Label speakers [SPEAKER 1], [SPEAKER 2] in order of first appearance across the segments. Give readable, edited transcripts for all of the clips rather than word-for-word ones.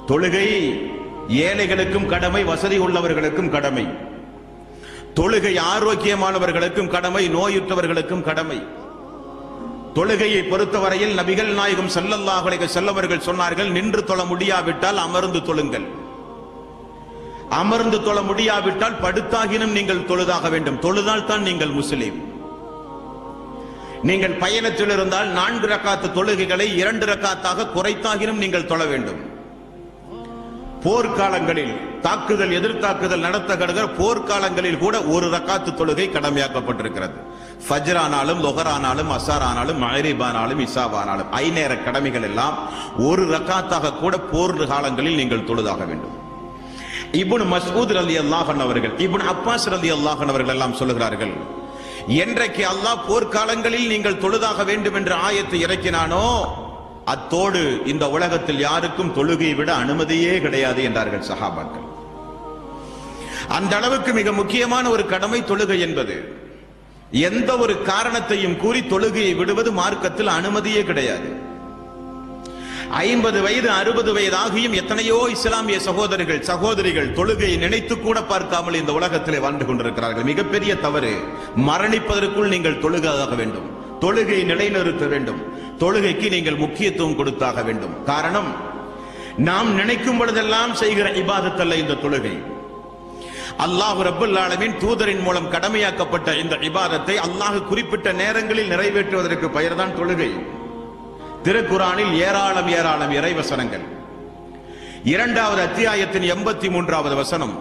[SPEAKER 1] தொழுகை ஏழைகளுக்கும் கடமை, வசதி உள்ளவர்களுக்கும் கடமை. தொழுகை ஆரோக்கியமானவர்களுக்கும் கடமை, நோயுற்றவர்களுக்கும் கடமை. தொழுகையை பொறுத்தவரையில் நபிகள் நாயகம் ஸல்லல்லாஹு அலைஹி வஸல்லம் அவர்கள் சொன்னார்கள், நின்று தொழ முடியாவிட்டால் அமர்ந்து தொழுங்கள், அமர்ந்து தொழ முடியாவிட்டால் படுத்தாகினும் நீங்கள் தொழுதாக வேண்டும். தொழுதால் தான் நீங்கள் முஸ்லிம். நீங்கள் பயணத்தில் இருந்தால் 4 ரக்காத்து தொழுகைகளை 2 ரக்காத்தாக குறைத்தாகினும் நீங்கள் தொழ வேண்டும். போர்க்காலங்களில் தாக்குதல் எதிர்த்தாக்குதல் நடத்துகிற போர்க்காலங்களில் கூட 1 ரக்காத்து தொழுகை கடமையாக்கப்பட்டிருக்கிறது. ஃபஜ்ர் ஆனாலும், லொஹர் ஆனாலும், அஸர் ஆனாலும், மக்ரிப் ஆனாலும், இஷா ஆனாலும் 5 நேர கடமைகள் எல்லாம் 1 ரக்காத்தாக கூட போர் காலங்களில் நீங்கள் தொழுதாக வேண்டும். இப்னு மஸ்ஊத் ரலியல்லாஹு அன்ஹு அவர்கள், இப்னு அப்பாஸ் ரலியல்லாஹு அன்ஹு அவர்கள் எல்லாம் சொல்லுகிறார்கள், என்றைக்கு அல்லாஹ் போர்க்காலங்களில் நீங்கள் தொழுதாக வேண்டும் என்ற ஆயத்தை இறக்கினானோ அத்தோடு இந்த உலகத்தில் யாருக்கும் தொழுகையை விட அனுமதியே கிடையாது என்றார்கள் சஹாபாக்கள். அந்த அளவுக்கு மிக முக்கியமான ஒரு கடமை தொழுகை என்பது. எந்த ஒரு காரணத்தையும் கூறி தொழுகையை விடுவது மார்க்கத்தில் அனுமதியே கிடையாது. 50 வயது 60 வயது ஆகியும் எத்தனையோ இஸ்லாமிய சகோதரர்கள் சகோதரிகள் தொழுகையை நினைத்து கூட பார்க்காமல் இந்த உலகத்திலே வாழ்ந்து கொண்டிருக்கிறார்கள். மிகப்பெரிய தவறு. மரணிப்பதற்குள் நீங்கள் தொழுகையாக வேண்டும், தொழுகையை நிலைநிறுத்த வேண்டும், தொழுகைக்கு நீங்கள் முக்கியத்துவம் கொடுத்தாக வேண்டும். காரணம், நாம் நினைக்கும் பொழுதெல்லாம் செய்கிற இபாதத் அல்ல இந்த தொழுகை. அல்லாஹ் ரப்பல் ஆலமீன் தூதரின் மூலம் கடமையாக்கப்பட்ட இந்த இபாதத்தை அல்லாஹ் குறிப்பிட்ட நேரங்களில் நிறைவேற்றுவதற்கு பெயர்தான் தொழுகை. திருக்குரானில் ஏராளம் ஏராளம் இறைவசனங்கள். 2வது அத்தியாயத்தின் 83வது வசனம்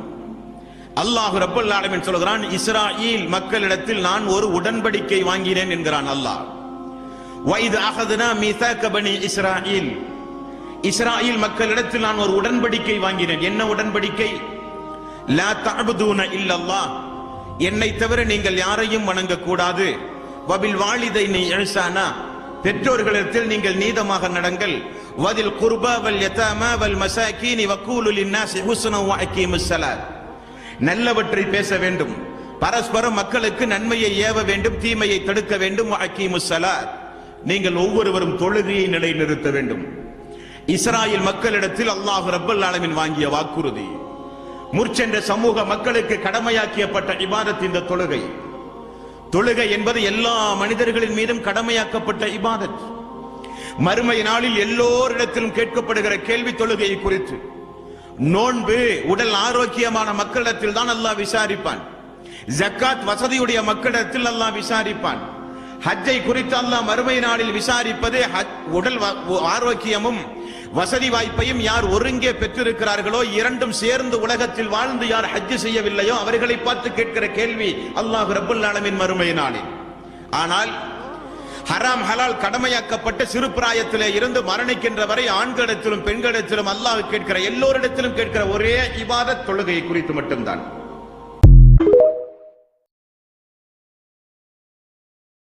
[SPEAKER 1] அல்லாஹ் ரப்பல் ஆலமீன் சொல்கிறான், இஸ்ராயீல் மக்களிடத்தில் நான் ஒரு உடன்படிக்கை வாங்கினேன் என்கிறான் அல்லாஹ். வைத் அகதுனா மீசாக பனி இஸ்ராயீல், இஸ்ராயீல் மக்களிடத்தில் நான் ஒரு உடன்படிக்கை வாங்கினேன். என்ன உடன்படிக்கை? லா தஅபுதூன இல்லல்லாஹ், என்னை தவிர நீங்கள் யாரையும் வணங்கக்கூடாது. வபில் வாலிதைனி இஹ்சானா, பெற்றோர்களிடத்தில் நீங்கள் நீதமாக நடங்கள். வதில் குர்பா வல் யதாமா வல் மசாகீன் வகூலு லின்னாஸி ஹுஸ்னா வ அகீமுஸ் ஸலாத், நல்லவற்றை பேச வேண்டும், பரஸ்பரம் மக்களுக்கு நன்மையை ஏவ வேண்டும், தீமையை தடுக்க வேண்டும். வ அகீமுஸ் ஸலாத், நீங்கள் ஒவ்வொருவரும் தொழுகையை நிலைநிறுத்த வேண்டும். இஸ்ராயேல் மக்களிடத்தில் அல்லாஹ் ரப்பல் ஆலமீன் வாங்கிய வாக்குறுதி. முற்சென்ற சமூக மக்களுக்கு கடமையாக்கப்பட்ட இபாதத் இந்த தொழுகை. தொழுகை என்பது எல்லா மனிதர்களின் மீதும் கடமையாக்கப்பட்ட இபாதத். மறுமை நாளில் எல்லோரிடத்திலும் கேட்கப்படுகிற கேள்வி தொழுகையை குறித்து. நோன்பு உடல் ஆரோக்கியமான மக்களிடத்தில் தான் அல்லாஹ் விசாரிப்பான். ஜக்காத் வசதியுடைய மக்களிடத்தில் அல்லாஹ் விசாரிப்பான். ஹஜ்ஜை குறித்து அல்லாஹ் மறுமை நாளில் விசாரிப்பது உடல் ஆரோக்கியமும் வசதி வாய்ப்பையும் யார் ஒருங்கே பெற்றிருக்கிறார்களோ, இரண்டும் சேர்ந்து உலகத்தில் வாழ்ந்து யார் ஹஜ் செய்யவில்லையோ அவர்களை பார்த்து கேட்கிற கேள்வி அல்லாஹ் ரப்பல் ஆலமீன் மறுமை நாளில். ஆனால் ஹராம் ஹலால் கடமையாக்கப்பட்ட சிறு பிராயத்திலே இருந்து மரணிக்கின்ற வரை ஆண்களிடத்திலும் பெண்களிடத்திலும் அல்லாஹ் கேட்கிற, எல்லோரிடத்திலும் கேட்கிற ஒரே இபாதத் தொழுகை குறித்து மட்டும்தான்.